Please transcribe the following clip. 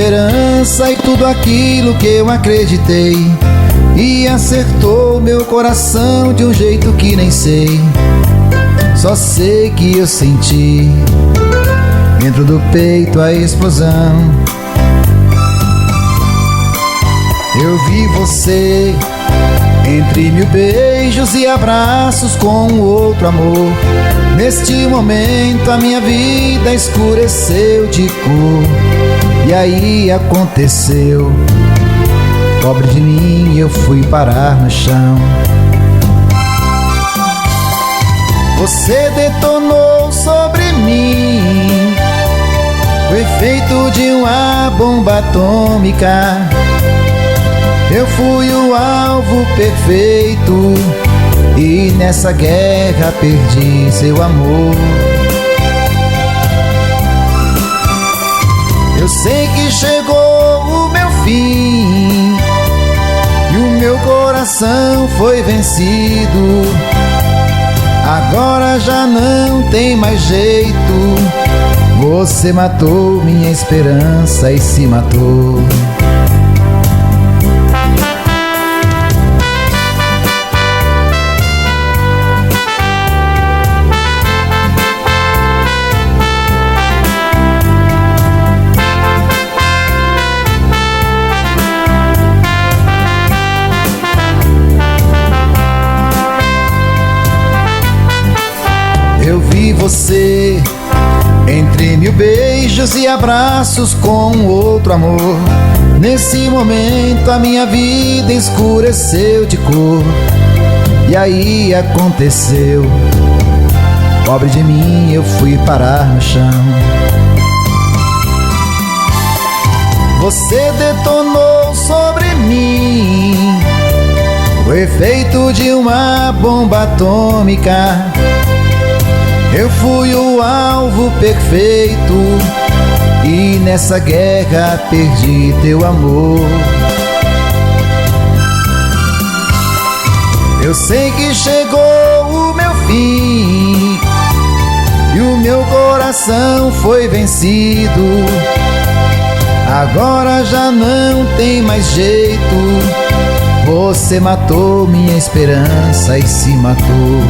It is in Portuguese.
esperança e tudo aquilo que eu acreditei, e acertou meu coração de um jeito que nem sei. Só sei que eu senti dentro do peito a explosão. Eu vi você entre mil beijos e abraços com outro amor. Neste momento a minha vida escureceu de cor. E aí aconteceu, pobre de mim, eu fui parar no chão. Você detonou sobre mim o efeito de uma bomba atômica. Eu fui o alvo perfeito e nessa guerra perdi seu amor. Eu sei que chegou o meu fim e o meu coração foi vencido. Agora já não tem mais jeito. Você matou minha esperança e se matou. Eu vi você entre mil beijos e abraços com outro amor. Nesse momento a minha vida escureceu de cor. E aí aconteceu, pobre de mim, eu fui parar no chão. Você detonou sobre mim o efeito de uma bomba atômica. Eu fui o alvo perfeito e nessa guerra perdi teu amor. Eu sei que chegou o meu fim e o meu coração foi vencido. Agora já não tem mais jeito. Você matou minha esperança e se matou.